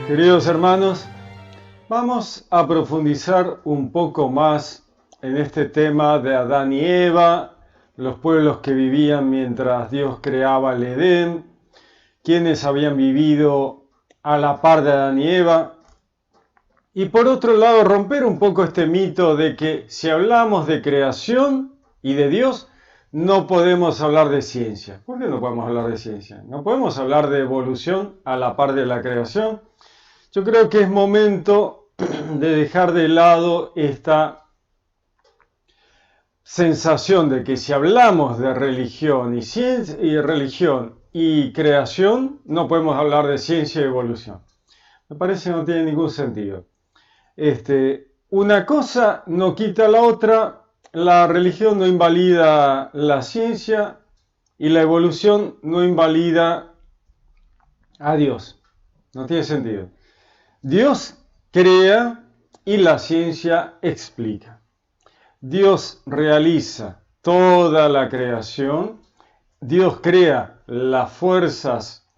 Queridos hermanos, vamos a profundizar un poco más en este tema de Adán y Eva, los pueblos que vivían mientras Dios creaba el Edén, quienes habían vivido a la par de Adán y Eva, y por otro lado romper un poco este mito de que si hablamos de creación y de Dios, no podemos hablar de ciencia. ¿Por qué no podemos hablar de ciencia? ¿No podemos hablar de evolución a la par de la creación? Yo creo que es momento de dejar de lado esta sensación de que si hablamos de religión y ciencia y religión y creación, no podemos hablar de ciencia y evolución. Me parece que no tiene ningún sentido. Una cosa no quita la otra, la religión no invalida la ciencia y la evolución no invalida a Dios. No tiene sentido. Dios crea y la ciencia explica. Dios realiza toda la creación. Dios crea las fuerzas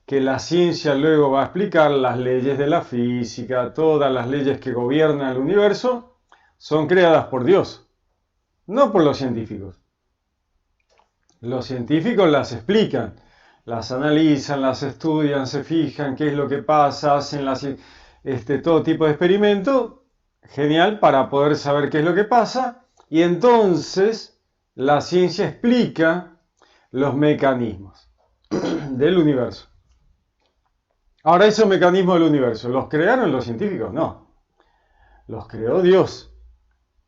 que la ciencia luego va a explicar, las leyes de la física, todas las leyes que gobiernan el universo, son creadas por Dios, no por los científicos. Los científicos las explican, las analizan, las estudian, se fijan qué es lo que pasa, hacen todo tipo de experimentos, genial, para poder saber qué es lo que pasa, y entonces la ciencia explica los mecanismos del universo. Ahora, esos mecanismos del universo, ¿los crearon los científicos? No, los creó Dios.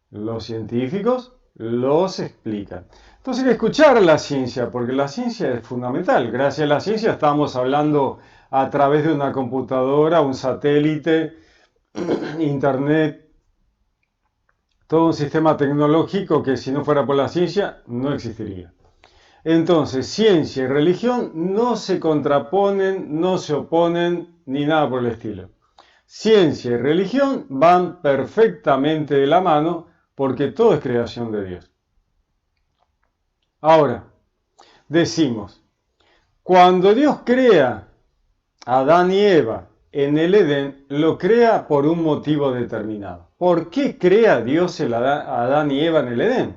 Los científicos los explican. Entonces hay que escuchar a la ciencia, porque la ciencia es fundamental. Gracias a la ciencia estamos hablando a través de una computadora, un satélite, internet, todo un sistema tecnológico que si no fuera por la ciencia no existiría. Entonces, ciencia y religión no se contraponen, no se oponen, ni nada por el estilo. Ciencia y religión van perfectamente de la mano porque todo es creación de Dios. Ahora, decimos, cuando Dios crea a Adán y Eva en el Edén, lo crea por un motivo determinado. ¿Por qué crea Dios a Adán y Eva en el Edén?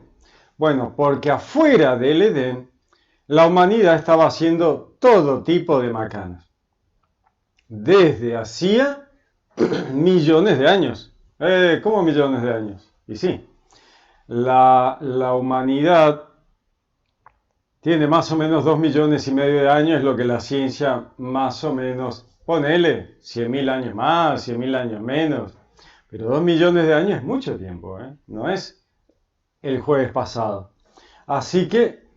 Bueno, porque afuera del Edén la humanidad estaba haciendo todo tipo de macanas. Desde hacía millones de años. ¿Cómo millones de años? Y sí, la humanidad tiene más o menos 2,5 millones de años, es lo que la ciencia más o menos, ponele 100.000 años más, 100.000 años menos, pero 2 millones de años es mucho tiempo, no es el jueves pasado. Así que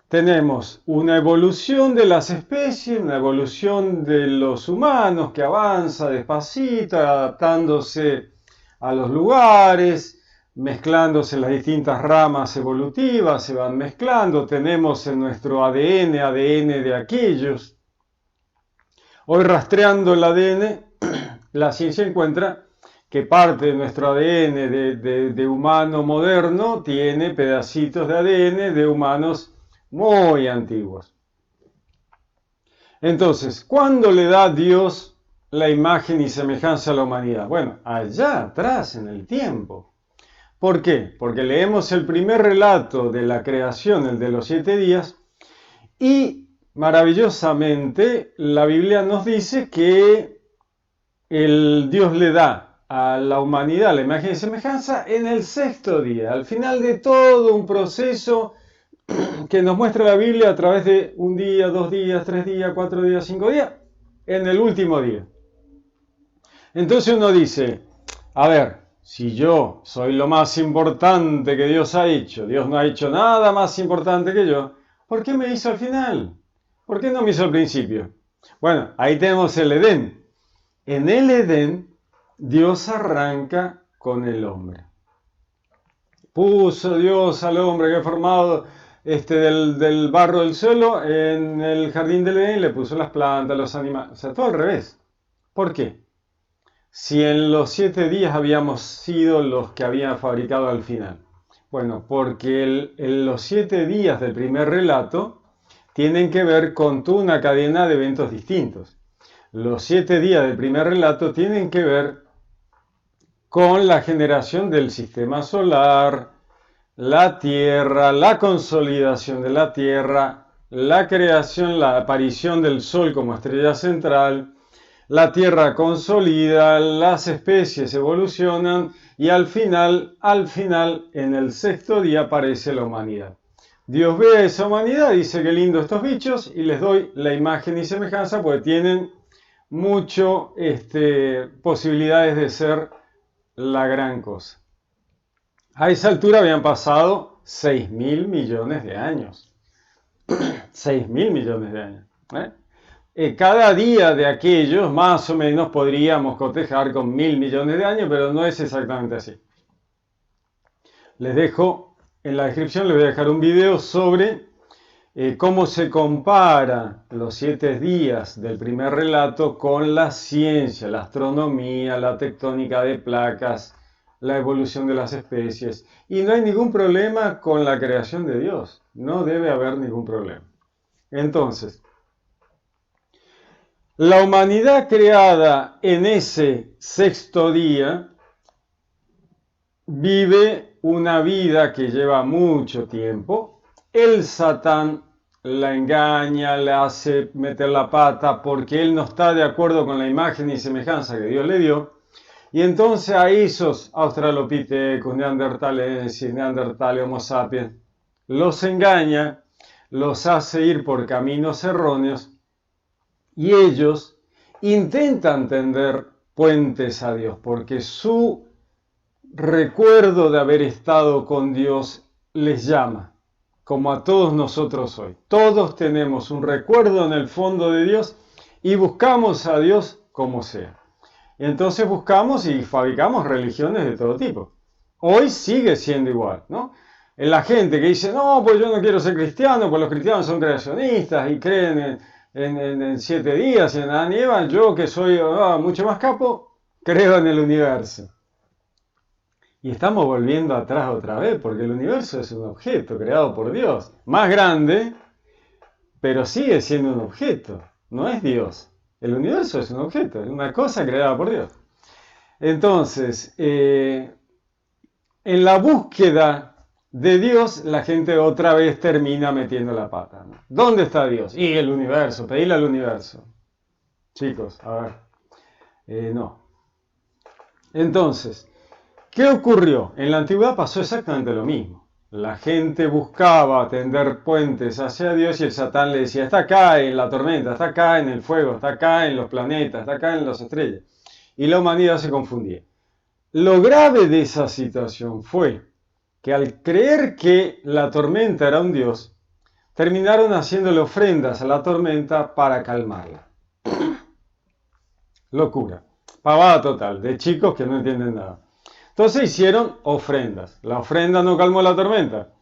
tenemos una evolución de las especies, una evolución de los humanos que avanza despacito, adaptándose a los lugares, mezclándose las distintas ramas evolutivas, se van mezclando, tenemos en nuestro ADN de aquellos. Hoy rastreando el ADN, la ciencia encuentra que parte de nuestro ADN de humano moderno tiene pedacitos de ADN de humanos muy antiguos. Entonces, ¿cuándo le da Dios la imagen y semejanza a la humanidad? Bueno, allá atrás en el tiempo. ¿Por qué? Porque leemos el primer relato de la creación, el de los 7 días, y maravillosamente la Biblia nos dice que Dios le da a la humanidad la imagen y semejanza en el 6.º día, al final de todo un proceso que nos muestra la Biblia a través de 1 día, 2 días, 3 días, 4 días, 5 días, en el último día. Entonces uno dice, a ver, si yo soy lo más importante que Dios ha hecho, Dios no ha hecho nada más importante que yo, ¿por qué me hizo al final? ¿Por qué no me hizo al principio? Bueno, ahí tenemos el Edén. En el Edén, Dios arranca con el hombre. Puso Dios al hombre que ha formado del barro del suelo en el jardín del Edén, le puso las plantas, los animales, o sea, todo al revés. ¿Por qué? Si en los 7 días habíamos sido los que habían fabricado al final. Bueno, porque los 7 días del primer relato tienen que ver con toda una cadena de eventos distintos. Los 7 días del primer relato tienen que ver con la generación del sistema solar, la Tierra, la consolidación de la Tierra, la creación, la aparición del Sol como estrella central, la Tierra consolida, las especies evolucionan y al final, en el 6.º día aparece la humanidad. Dios ve a esa humanidad, dice que lindo estos bichos y les doy la imagen y semejanza porque tienen mucho posibilidades de ser la gran cosa. A esa altura habían pasado 6.000 millones de años. 6.000 millones de años. Cada día de aquellos más o menos podríamos cotejar con 1.000 millones de años, pero no es exactamente así. Les dejo, en la descripción les voy a dejar un video sobre cómo se compara los 7 días del primer relato con la ciencia, la astronomía, la tectónica de placas, la evolución de las especies. Y no hay ningún problema con la creación de Dios. No debe haber ningún problema. Entonces, la humanidad creada en ese 6.º día vive una vida que lleva mucho tiempo. El Satán la engaña, le hace meter la pata porque él no está de acuerdo con la imagen y semejanza que Dios le dio. Y entonces a esos australopithecus, neanderthalenses, Homo sapiens, los engaña, los hace ir por caminos erróneos y ellos intentan tender puentes a Dios porque su recuerdo de haber estado con Dios les llama, como a todos nosotros hoy. Todos tenemos un recuerdo en el fondo de Dios y buscamos a Dios como sea. Entonces buscamos y fabricamos religiones de todo tipo. Hoy sigue siendo igual, ¿no? La gente que dice, no, pues yo no quiero ser cristiano, pues los cristianos son creacionistas y creen en 7 días y en Adán y Eva. Yo que soy mucho más capo, creo en el universo. Y estamos volviendo atrás otra vez, porque el universo es un objeto creado por Dios. Más grande, pero sigue siendo un objeto, no es Dios. El universo es un objeto, es una cosa creada por Dios. Entonces, en la búsqueda de Dios, la gente otra vez termina metiendo la pata, ¿no? ¿Dónde está Dios? Y el universo, pedile al universo. Chicos, a ver, no. Entonces, ¿qué ocurrió? En la antigüedad pasó exactamente lo mismo. La gente buscaba tender puentes hacia Dios y el Satán le decía, está acá en la tormenta, está acá en el fuego, está acá en los planetas, está acá en las estrellas. Y la humanidad se confundía. Lo grave de esa situación fue que al creer que la tormenta era un Dios, terminaron haciéndole ofrendas a la tormenta para calmarla. Locura. Pavada total, de chicos que no entienden nada. Entonces hicieron ofrendas. La ofrenda no calmó la tormenta.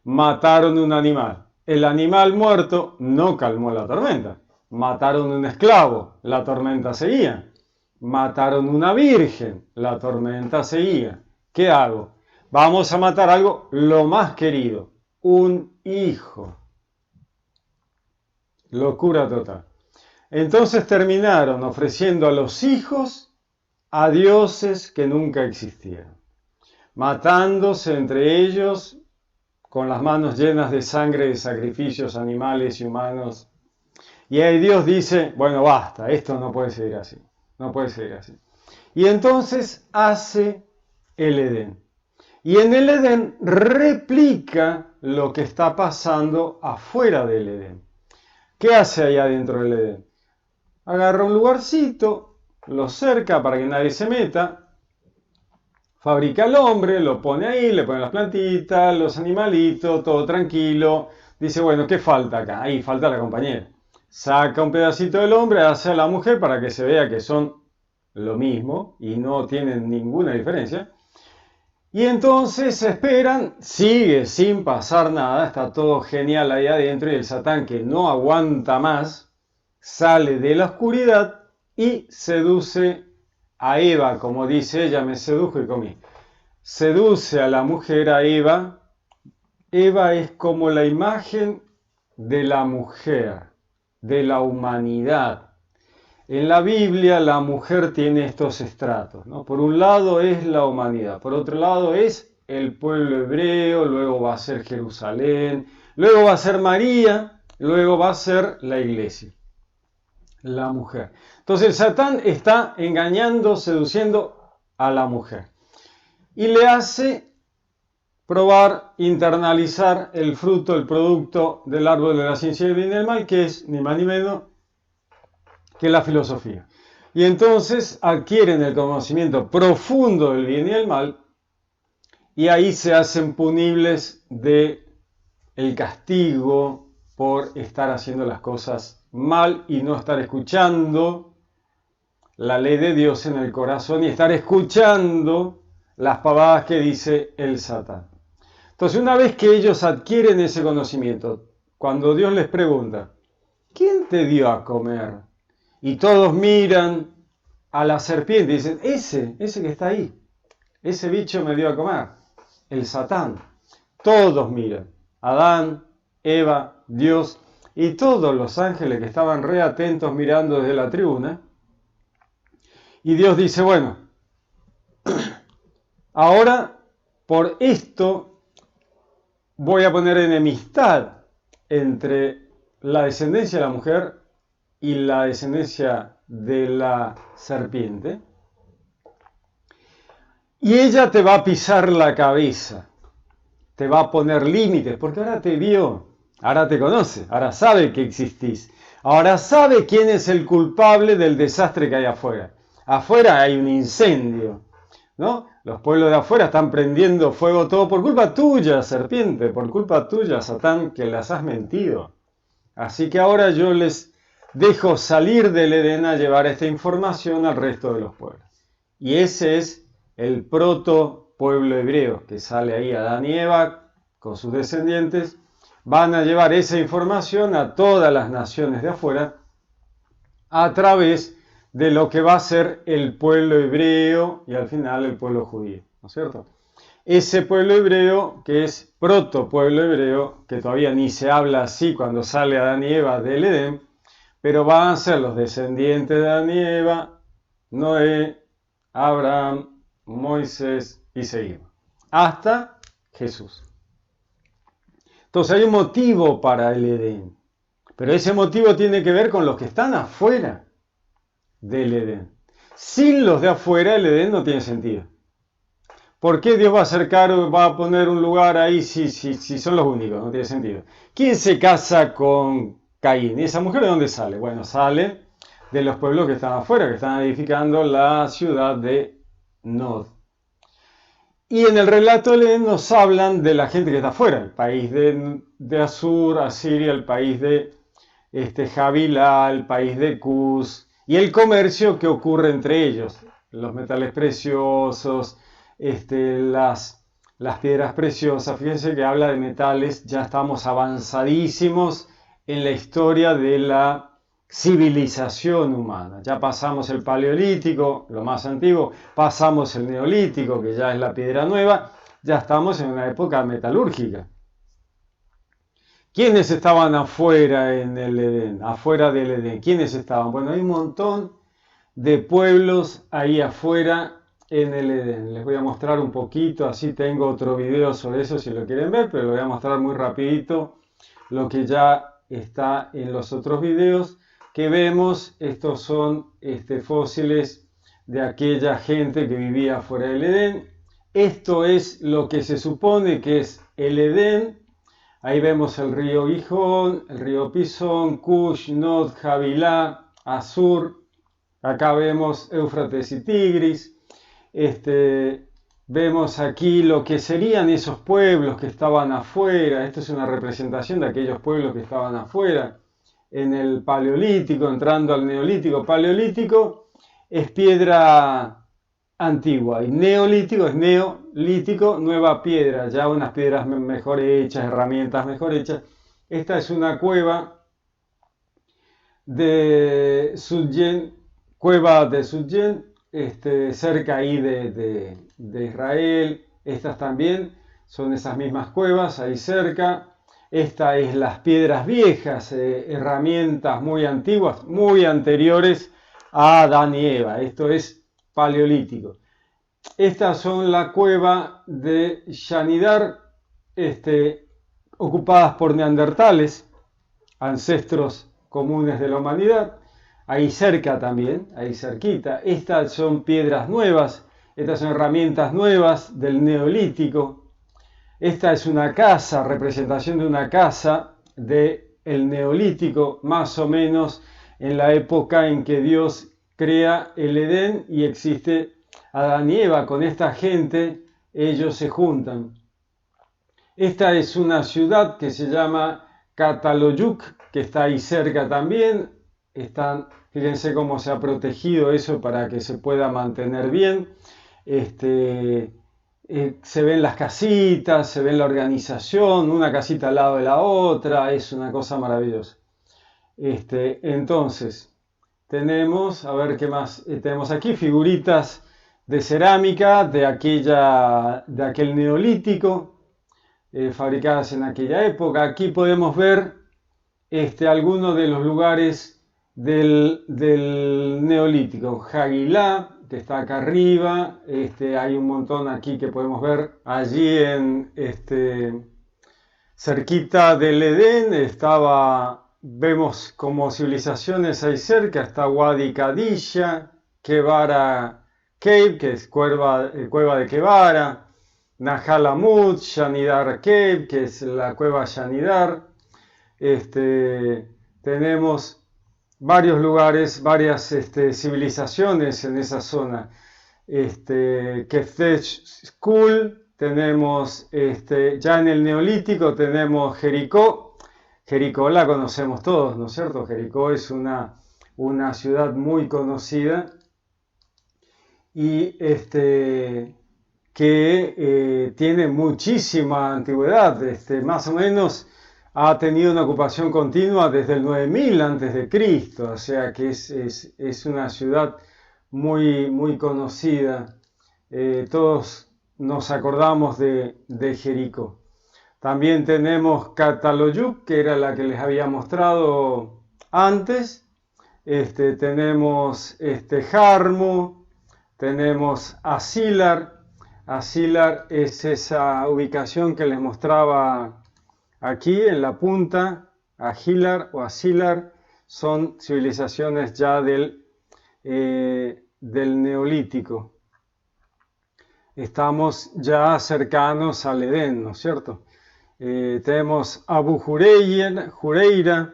Mataron un animal. El animal muerto no calmó la tormenta. Mataron un esclavo. La tormenta seguía. Mataron una virgen. La tormenta seguía. ¿Qué hago? Vamos a matar algo lo más querido. Un hijo. Locura total. Entonces terminaron ofreciendo a los hijos a dioses que nunca existieron, matándose entre ellos con las manos llenas de sangre de sacrificios animales y humanos. Y ahí Dios dice, bueno, basta, esto no puede seguir así, no puede seguir así. Y entonces hace el Edén. Y en el Edén replica lo que está pasando afuera del Edén. ¿Qué hace allá dentro del Edén? Agarra un lugarcito, lo cerca para que nadie se meta, fabrica al hombre, lo pone ahí, le pone las plantitas, los animalitos, todo tranquilo. Dice, bueno, ¿qué falta acá? Ahí falta la compañera. Saca un pedacito del hombre, hace a la mujer para que se vea que son lo mismo y no tienen ninguna diferencia. Y entonces esperan, sigue sin pasar nada, está todo genial ahí adentro y el Satán, que no aguanta más, sale de la oscuridad y seduce a Eva, como dice ella, me sedujo y comí. Seduce a la mujer, a Eva. Eva es como la imagen de la mujer, de la humanidad. En la Biblia la mujer tiene estos estratos, ¿no? Por un lado es la humanidad, por otro lado es el pueblo hebreo, luego va a ser Jerusalén, luego va a ser María, luego va a ser la iglesia, la mujer. Entonces Satán está engañando, seduciendo a la mujer y le hace probar, internalizar el fruto, el producto del árbol de la ciencia del bien y del mal, que es ni más ni menos que la filosofía. Y entonces adquieren el conocimiento profundo del bien y del mal, y ahí se hacen punibles de el castigo por estar haciendo las cosas mal y no estar escuchando la ley de Dios en el corazón y estar escuchando las pavadas que dice el Satán. Entonces, una vez que ellos adquieren ese conocimiento, cuando Dios les pregunta, ¿quién te dio a comer? Y todos miran a la serpiente y dicen, ese que está ahí, ese bicho me dio a comer, el Satán. Todos miran, Adán, Eva, Dios y todos los ángeles que estaban re atentos mirando desde la tribuna. Y Dios dice, bueno, ahora por esto voy a poner enemistad entre la descendencia de la mujer y la descendencia de la serpiente. Y ella te va a pisar la cabeza, te va a poner límites, porque ahora te vio, ahora te conoce, ahora sabe que existís, ahora sabe quién es el culpable del desastre que hay afuera. Afuera hay un incendio, ¿no? Los pueblos de afuera están prendiendo fuego todo por culpa tuya, serpiente, por culpa tuya, Satán, que las has mentido. Así que ahora yo les dejo salir del Edén a llevar esta información al resto de los pueblos. Y ese es el proto pueblo hebreo, que sale ahí Adán y Eva con sus descendientes, van a llevar esa información a todas las naciones de afuera a través de lo que va a ser el pueblo hebreo y al final el pueblo judío, ¿no es cierto? Ese pueblo hebreo que es proto pueblo hebreo, que todavía ni se habla así cuando sale Adán y Eva del Edén, pero van a ser los descendientes de Adán y Eva, Noé, Abraham, Moisés y seguimos, hasta Jesús. Entonces hay un motivo para el Edén, pero ese motivo tiene que ver con los que están afuera del Edén. Sin los de afuera el Edén no tiene sentido. ¿Por qué Dios va a acercar o va a poner un lugar ahí si son los únicos? No tiene sentido. ¿Quién se casa con Caín? ¿Y esa mujer de dónde sale? Bueno, sale de los pueblos que están afuera, que están edificando la ciudad de Nod. Y en el relato del Edén nos hablan de la gente que está afuera, el país de Asur, Asiria, el país de Javilá, el país de Cus, y el comercio que ocurre entre ellos, los metales preciosos, las piedras preciosas. Fíjense que habla de metales, ya estamos avanzadísimos en la historia de la civilización humana. Ya pasamos el paleolítico, lo más antiguo, pasamos el neolítico, que ya es la piedra nueva, ya estamos en una época metalúrgica. ¿Quiénes estaban afuera en el Edén? Afuera del Edén. ¿Quiénes estaban? Bueno, hay un montón de pueblos ahí afuera en el Edén. Les voy a mostrar un poquito, así tengo otro video sobre eso si lo quieren ver, pero lo voy a mostrar muy rapidito, lo que ya está en los otros videos que vemos. Estos son fósiles de aquella gente que vivía fuera del Edén. Esto es lo que se supone que es el Edén. Ahí vemos el río Gijón, el río Pisón, Cush, Nod, Javilá, Asur. Acá vemos Éufrates y Tigris. Vemos aquí lo que serían esos pueblos que estaban afuera. Esto es una representación de aquellos pueblos que estaban afuera en el Paleolítico, entrando al Neolítico. Paleolítico es piedra antigua y Neolítico es neolítico, nueva piedra, ya unas piedras mejor hechas, herramientas mejor hechas. Esta es una cueva de Sudgen, cerca ahí de Israel. Estas también son esas mismas cuevas ahí cerca. Esta es las piedras viejas, herramientas muy antiguas, muy anteriores a Adán y Eva. Esto es paleolítico. Estas son la cueva de Shanidar, ocupadas por neandertales, ancestros comunes de la humanidad. Ahí cerca también, ahí cerquita. Estas son piedras nuevas, estas son herramientas nuevas del Neolítico. Esta es una casa, representación de una casa del Neolítico, más o menos en la época en que Dios crea el Edén y existe Adán y Eva. Con esta gente ellos se juntan. Esta es una ciudad que se llama Cataloyuk, que está ahí cerca también. Fíjense cómo se ha protegido eso para que se pueda mantener bien. Se ven las casitas, se ve la organización, una casita al lado de la otra, es una cosa maravillosa. Entonces, tenemos, a ver qué más, tenemos aquí figuritas de cerámica de aquel neolítico, fabricadas en aquella época. Aquí podemos ver algunos de los lugares del neolítico. Hagilá, que está acá arriba, hay un montón aquí que podemos ver allí cerquita del Edén. Vemos como civilizaciones ahí cerca, está Wadi Kadisha, Kevara Cave, que es cueva de Kevara, Nahalamut, Shanidar Cave, que es la cueva Shanidar. Tenemos varios lugares, varias civilizaciones en esa zona. Keftesh School, tenemos ya en el Neolítico tenemos Jericó. Jericó la conocemos todos, ¿no es cierto? Jericó es una ciudad muy conocida y que tiene muchísima antigüedad, más o menos ha tenido una ocupación continua desde el 9000 a.C., o sea que es una ciudad muy, muy conocida. Todos nos acordamos de Jericó. También tenemos Cataloyuk, que era la que les había mostrado antes. Tenemos Jarmo, tenemos Asilar. Asilar es esa ubicación que les mostraba aquí en la punta. Agilar o Asilar son civilizaciones ya del Neolítico. Estamos ya cercanos al Edén, ¿no es cierto? Tenemos Abu Jureira,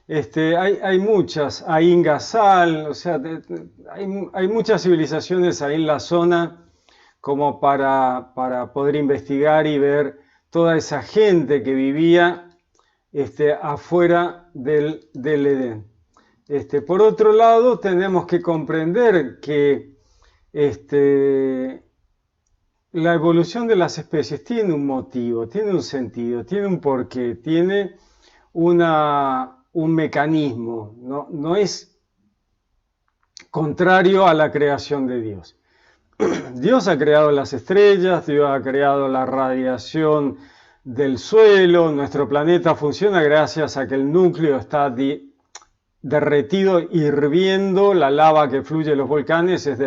hay muchas, Ain Ghazal, o sea, hay muchas civilizaciones ahí en la zona como para poder investigar y ver toda esa gente que vivía afuera del Edén. Por otro lado, tenemos que comprender que la evolución de las especies tiene un motivo, tiene un sentido, tiene un porqué, tiene un mecanismo, no es contrario a la creación de Dios. Dios ha creado las estrellas, Dios ha creado la radiación del suelo, nuestro planeta funciona gracias a que el núcleo está derretido, hirviendo, la lava que fluye de los volcanes es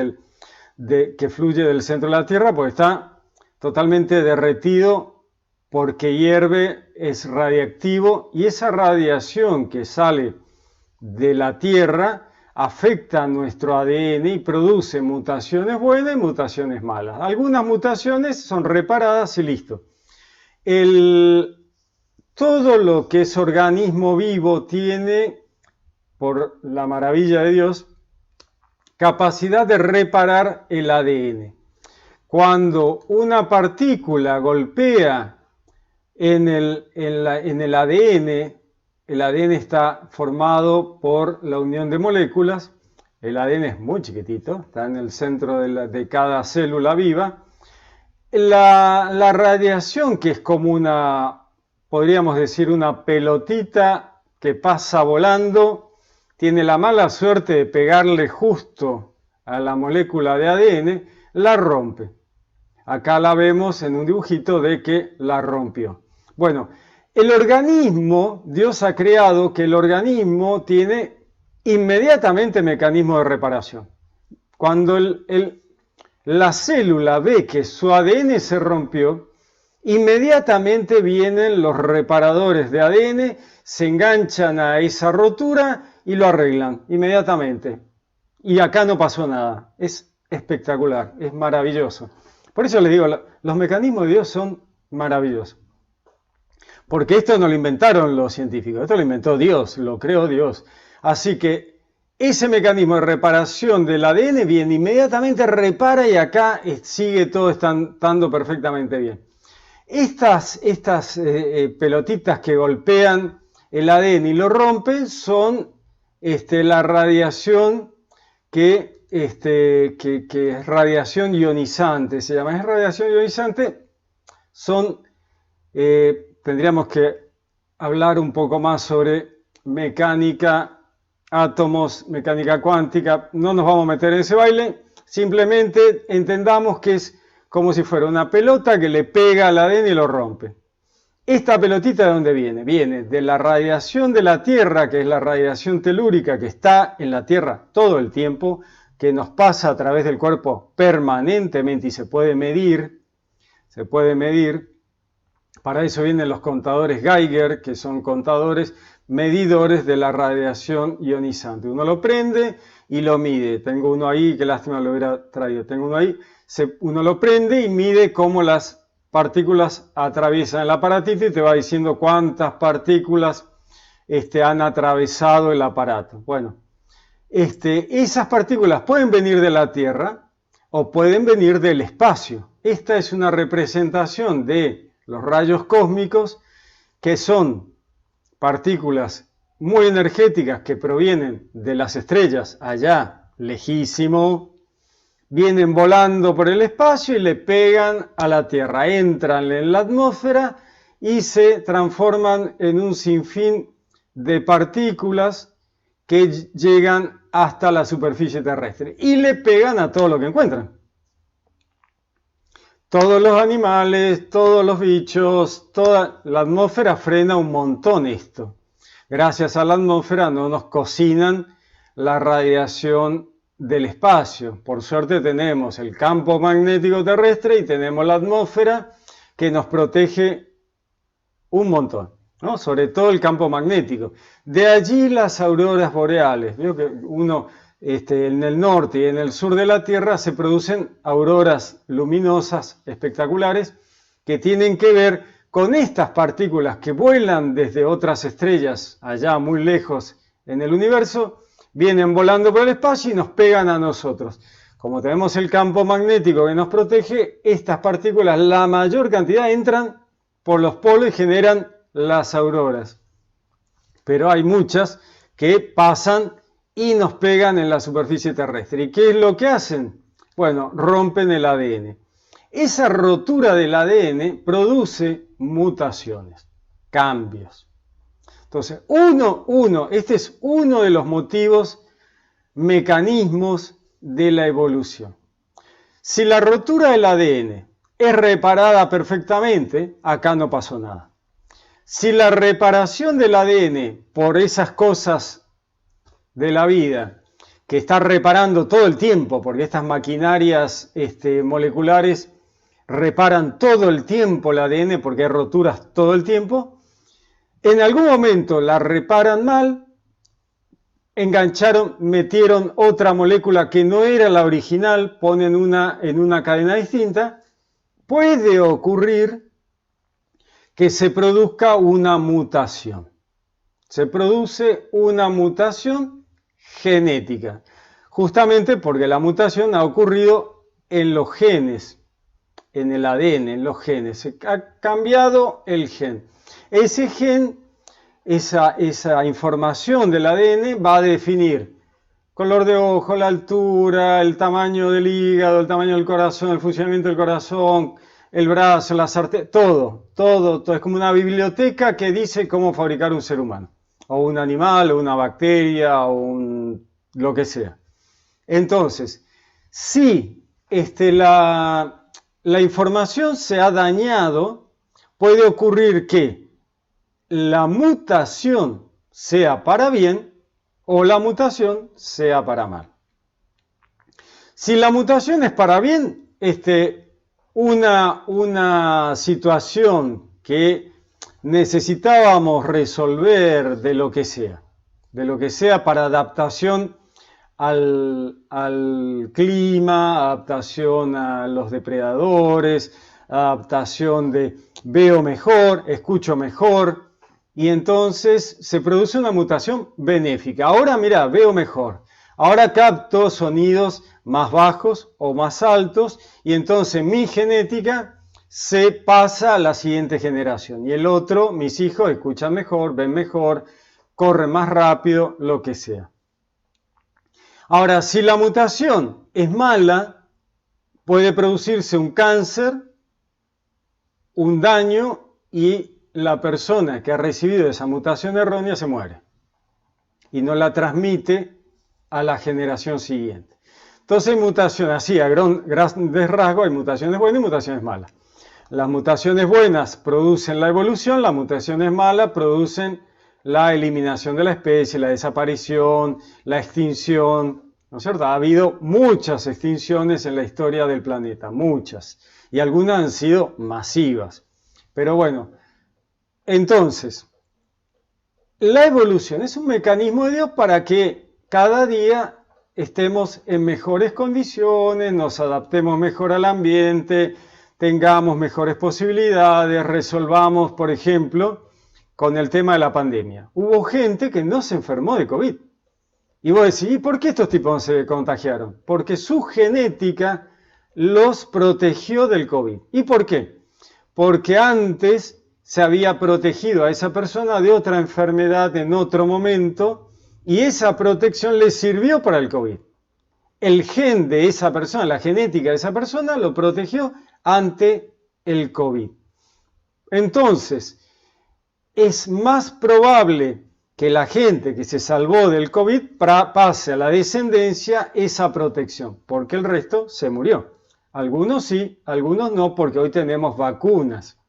que fluye del centro de la Tierra, pues está totalmente derretido porque hierve, es radiactivo, y esa radiación que sale de la Tierra afecta a nuestro ADN y produce mutaciones buenas y mutaciones malas. Algunas mutaciones son reparadas y listo. Todo lo que es organismo vivo tiene, por la maravilla de Dios, capacidad de reparar el ADN. Cuando una partícula golpea en el ADN, el ADN está formado por la unión de moléculas. El ADN es muy chiquitito, está en el centro de cada célula viva. La radiación, que es como podríamos decir, una pelotita que pasa volando, tiene la mala suerte de pegarle justo a la molécula de ADN, la rompe. Acá la vemos en un dibujito de que la rompió. Bueno, el organismo, Dios ha creado que el organismo tiene inmediatamente mecanismo de reparación. Cuando la célula ve que su ADN se rompió, inmediatamente vienen los reparadores de ADN, se enganchan a esa rotura y lo arreglan inmediatamente. Y acá no pasó nada. Es espectacular, es maravilloso. Por eso les digo, los mecanismos de Dios son maravillosos. Porque esto no lo inventaron los científicos, esto lo inventó Dios, lo creó Dios. Así que ese mecanismo de reparación del ADN viene inmediatamente, repara y acá sigue todo estando perfectamente bien. Estas pelotitas que golpean el ADN y lo rompen son la radiación que es radiación ionizante, se llama. Es radiación ionizante, tendríamos que hablar un poco más sobre mecánica, átomos, mecánica cuántica, no nos vamos a meter en ese baile, simplemente entendamos que es como si fuera una pelota que le pega al ADN y lo rompe. ¿Esta pelotita de dónde viene? Viene de la radiación de la Tierra, que es la radiación telúrica que está en la Tierra todo el tiempo, que nos pasa a través del cuerpo permanentemente y se puede medir. Para eso vienen los contadores Geiger, que son contadores medidores de la radiación ionizante. Uno lo prende y lo mide. Tengo uno ahí, qué lástima lo hubiera traído. Tengo uno ahí, uno lo prende y mide cómo las partículas atraviesan el aparatito y te va diciendo cuántas partículas han atravesado el aparato. Bueno, esas partículas pueden venir de la Tierra o pueden venir del espacio. Esta es una representación de los rayos cósmicos, que son partículas muy energéticas que provienen de las estrellas allá lejísimo, vienen volando por el espacio y le pegan a la Tierra, entran en la atmósfera y se transforman en un sinfín de partículas que llegan hasta la superficie terrestre y le pegan a todo lo que encuentran. Todos los animales, todos los bichos, toda la atmósfera frena un montón esto. Gracias a la atmósfera no nos cocinan la radiación del espacio. Por suerte tenemos el campo magnético terrestre y tenemos la atmósfera que nos protege un montón, ¿no? Sobre todo el campo magnético. De allí las auroras boreales. Veo que en el norte y en el sur de la Tierra se producen auroras luminosas espectaculares que tienen que ver con estas partículas que vuelan desde otras estrellas allá muy lejos en el universo, vienen volando por el espacio y nos pegan a nosotros. Como tenemos el campo magnético que nos protege, estas partículas, la mayor cantidad, entran por los polos y generan las auroras. Pero hay muchas que pasan y nos pegan en la superficie terrestre. ¿Y qué es lo que hacen? Bueno, rompen el ADN. Esa rotura del ADN produce mutaciones, cambios. Entonces, este es uno de los motivos, mecanismos de la evolución. Si la rotura del ADN es reparada perfectamente, acá no pasó nada. Si la reparación del ADN por esas cosas de la vida que está reparando todo el tiempo, porque estas maquinarias moleculares reparan todo el tiempo el ADN porque hay roturas todo el tiempo, en algún momento la reparan mal, metieron otra molécula que no era la original, ponen una en una cadena distinta, puede ocurrir que se produzca una mutación. Se produce una mutación genética, justamente porque la mutación ha ocurrido en los genes, en el ADN, en los genes. Se ha cambiado el gen. Ese gen, esa información del ADN va a definir color de ojo, la altura, el tamaño del hígado, el tamaño del corazón, el funcionamiento del corazón, el brazo, las arterias, todo. Es como una biblioteca que dice cómo fabricar un ser humano, o un animal, o una bacteria, o lo que sea. Entonces, si la información se ha dañado, puede ocurrir que la mutación sea para bien o la mutación sea para mal. Si la mutación es para bien, una situación que necesitábamos resolver de lo que sea para adaptación al clima, adaptación a los depredadores, adaptación de veo mejor, escucho mejor, y entonces se produce una mutación benéfica. Ahora mira, veo mejor. Ahora capto sonidos más bajos o más altos y entonces mi genética se pasa a la siguiente generación. Y el otro, mis hijos, escuchan mejor, ven mejor, corren más rápido, lo que sea. Ahora, si la mutación es mala, puede producirse un cáncer, un daño y la persona que ha recibido esa mutación errónea se muere y no la transmite a la generación siguiente. Entonces hay mutaciones así, a grandes rasgos, hay mutaciones buenas y mutaciones malas. Las mutaciones buenas producen la evolución, las mutaciones malas producen la eliminación de la especie, la desaparición, la extinción, ¿no es cierto? Ha habido muchas extinciones en la historia del planeta, muchas, y algunas han sido masivas. Pero bueno, entonces, la evolución es un mecanismo de Dios para que cada día estemos en mejores condiciones, nos adaptemos mejor al ambiente, tengamos mejores posibilidades, resolvamos, por ejemplo, con el tema de la pandemia. Hubo gente que no se enfermó de COVID. Y vos decís, ¿y por qué estos tipos se contagiaron? Porque su genética los protegió del COVID. ¿Y por qué? Porque antes se había protegido a esa persona de otra enfermedad en otro momento y esa protección le sirvió para el COVID. El gen de esa persona, la genética de esa persona lo protegió ante el COVID. Entonces, es más probable que la gente que se salvó del COVID pase a la descendencia esa protección, porque el resto se murió. Algunos sí, algunos no, porque hoy tenemos vacunas.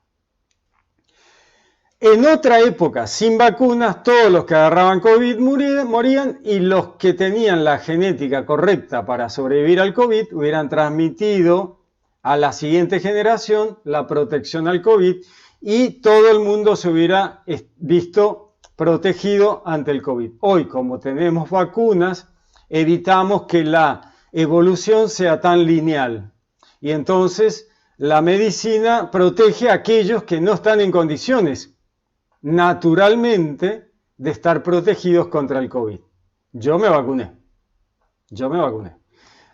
En otra época, sin vacunas, todos los que agarraban COVID morían y los que tenían la genética correcta para sobrevivir al COVID hubieran transmitido a la siguiente generación la protección al COVID y todo el mundo se hubiera visto protegido ante el COVID. Hoy, como tenemos vacunas, evitamos que la evolución sea tan lineal y entonces la medicina protege a aquellos que no están en condiciones naturalmente de estar protegidos contra el COVID. Yo me vacuné.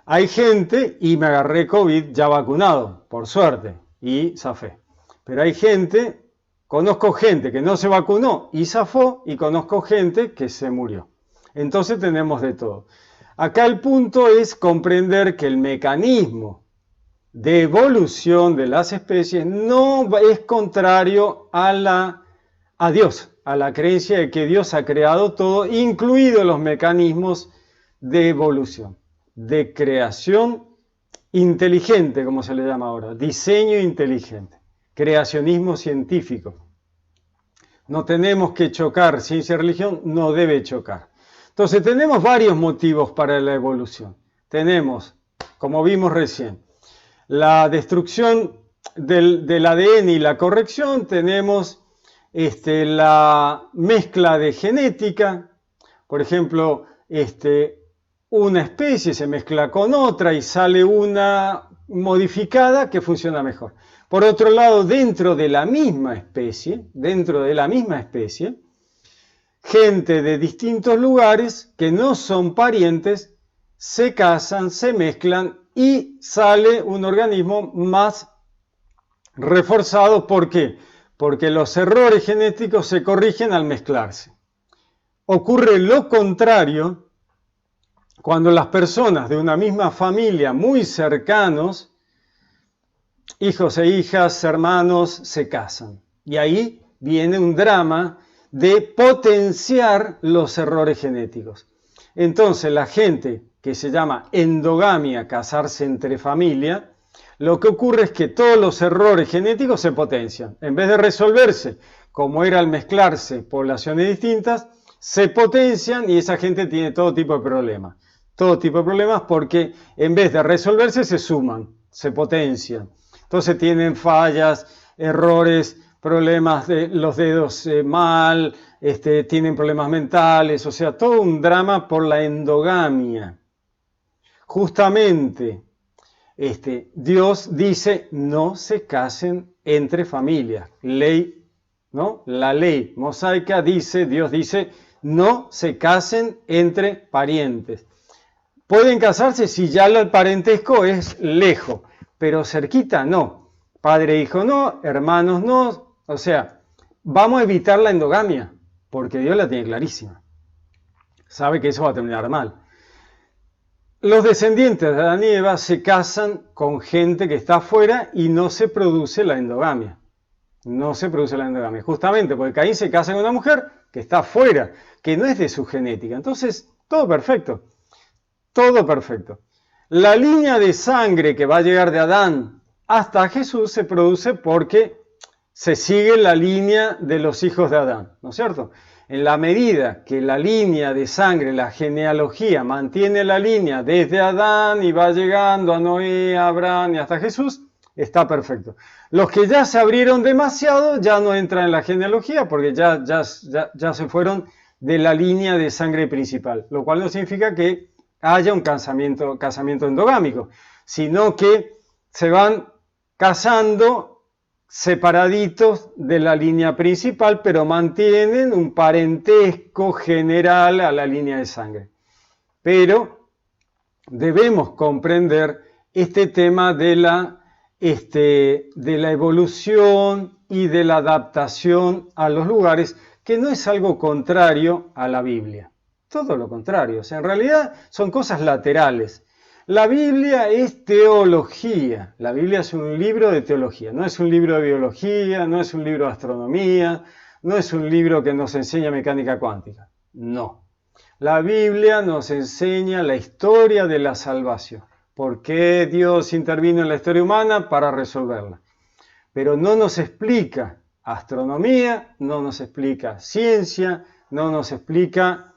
Hay gente, y me agarré COVID ya vacunado, por suerte, y zafé. Pero hay gente, conozco gente que no se vacunó y zafó, y conozco gente que se murió. Entonces tenemos de todo. Acá el punto es comprender que el mecanismo de evolución de las especies no es contrario a Dios, a la creencia de que Dios ha creado todo, incluidos los mecanismos de evolución, de creación inteligente, como se le llama ahora, diseño inteligente, creacionismo científico. No tenemos que chocar, ciencia y religión no debe chocar. Entonces tenemos varios motivos para la evolución. Tenemos, como vimos recién, la destrucción del ADN y la corrección, tenemos la mezcla de genética, por ejemplo, una especie se mezcla con otra y sale una modificada que funciona mejor. Por otro lado, dentro de la misma especie, gente de distintos lugares que no son parientes se casan, se mezclan y sale un organismo más reforzado. ¿Por qué? Porque los errores genéticos se corrigen al mezclarse. Ocurre lo contrario cuando las personas de una misma familia muy cercanos, hijos e hijas, hermanos, se casan. Y ahí viene un drama de potenciar los errores genéticos. Entonces la gente que se llama endogamia, casarse entre familia, lo que ocurre es que todos los errores genéticos se potencian. En vez de resolverse, como era al mezclarse poblaciones distintas, se potencian y esa gente tiene todo tipo de problemas. Todo tipo de problemas porque en vez de resolverse se suman, se potencian. Entonces tienen fallas, errores, problemas de los dedos mal, tienen problemas mentales, o sea, todo un drama por la endogamia. Justamente, Dios dice, no se casen entre familias. Ley, ¿no? La ley mosaica dice, Dios dice, no se casen entre parientes. Pueden casarse si ya el parentesco es lejos, pero cerquita no. Padre e hijo no, hermanos no. O sea, vamos a evitar la endogamia, porque Dios la tiene clarísima. Sabe que eso va a terminar mal. Los descendientes de Adán y Eva se casan con gente que está afuera y no se produce la endogamia. No se produce la endogamia. Justamente porque Caín se casa con una mujer que está afuera, que no es de su genética. Entonces, todo perfecto. Todo perfecto. La línea de sangre que va a llegar de Adán hasta Jesús se produce porque se sigue la línea de los hijos de Adán, ¿no es cierto? En la medida que la línea de sangre, la genealogía, mantiene la línea desde Adán y va llegando a Noé, a Abraham y hasta Jesús, está perfecto. Los que ya se abrieron demasiado ya no entran en la genealogía porque ya se fueron de la línea de sangre principal, lo cual no significa que haya un casamiento endogámico, sino que se van casando separaditos de la línea principal, pero mantienen un parentesco general a la línea de sangre. Pero debemos comprender este tema de la evolución y de la adaptación a los lugares, que no es algo contrario a la Biblia. Todo lo contrario, o sea, en realidad son cosas laterales. La Biblia es teología, la Biblia es un libro de teología, no es un libro de biología, no es un libro de astronomía, no es un libro que nos enseña mecánica cuántica, no. La Biblia nos enseña la historia de la salvación, por qué Dios intervino en la historia humana para resolverla, pero no nos explica astronomía, no nos explica ciencia, no nos explica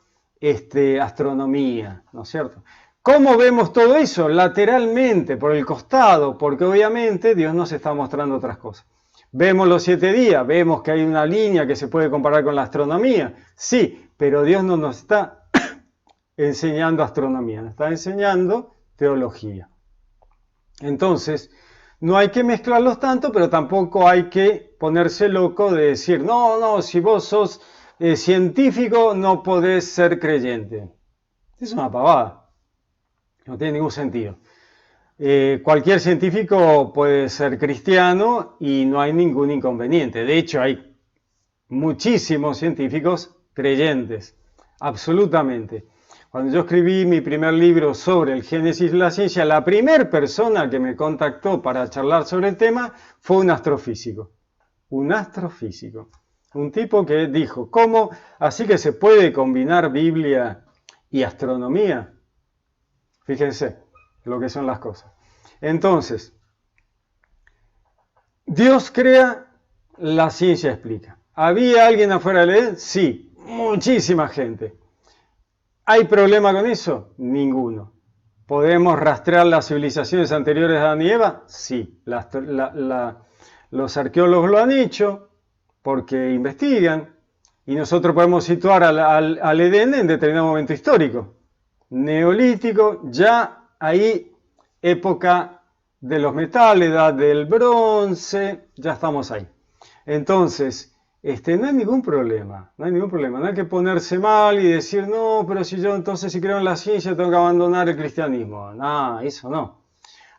astronomía, ¿no es cierto? ¿Cómo vemos todo eso? Lateralmente, por el costado, porque obviamente Dios nos está mostrando otras cosas. Vemos los 7 días, vemos que hay una línea que se puede comparar con la astronomía, sí, pero Dios no nos está enseñando astronomía, nos está enseñando teología. Entonces, no hay que mezclarlos tanto, pero tampoco hay que ponerse loco de decir, no, si vos sos científico no podés ser creyente. Es una pavada. No tiene ningún sentido. Cualquier científico puede ser cristiano y no hay ningún inconveniente. De hecho, hay muchísimos científicos creyentes, absolutamente. Cuando yo escribí mi primer libro sobre el génesis de la ciencia, la primera persona que me contactó para charlar sobre el tema fue un astrofísico. Un astrofísico. Un tipo que dijo, ¿cómo? ¿Así que se puede combinar Biblia y astronomía? Fíjense lo que son las cosas. Entonces, Dios crea, la ciencia explica. ¿Había alguien afuera del Edén? Sí, muchísima gente. ¿Hay problema con eso? Ninguno. ¿Podemos rastrear las civilizaciones anteriores a Adán y Eva? Sí. Los arqueólogos lo han hecho porque investigan y nosotros podemos situar al Edén en determinado momento histórico. Neolítico, ya ahí época de los metales, edad del bronce, ya estamos ahí. Entonces, no hay ningún problema, no hay que ponerse mal y decir, no, pero si yo entonces si creo en la ciencia tengo que abandonar el cristianismo. No, eso no.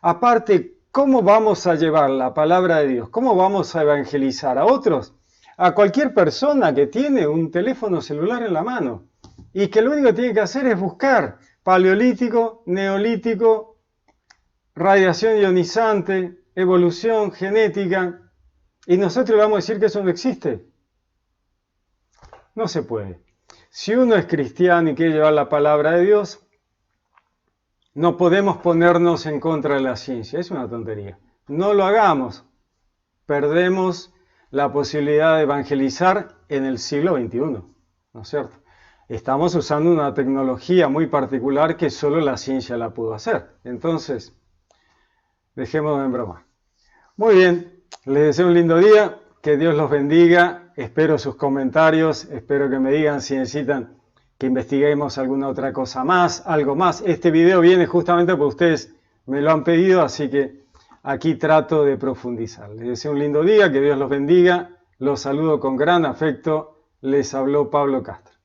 Aparte, ¿cómo vamos a llevar la palabra de Dios? ¿Cómo vamos a evangelizar a otros? A cualquier persona que tiene un teléfono celular en la mano y que lo único que tiene que hacer es buscar paleolítico, neolítico, radiación ionizante, evolución, genética, y nosotros le vamos a decir que eso no existe. No se puede. Si uno es cristiano y quiere llevar la palabra de Dios, no podemos ponernos en contra de la ciencia. Es una tontería. No lo hagamos. Perdemos la posibilidad de evangelizar en el siglo XXI, ¿no es cierto? estamos usando una tecnología muy particular que solo la ciencia la pudo hacer. Entonces, dejemos de bromar. Muy bien, les deseo un lindo día, que Dios los bendiga, espero sus comentarios, espero que me digan si necesitan que investiguemos alguna otra cosa más, algo más. Este video viene justamente porque ustedes me lo han pedido, así que aquí trato de profundizar. Les deseo un lindo día, que Dios los bendiga, los saludo con gran afecto, les habló Pablo Castro.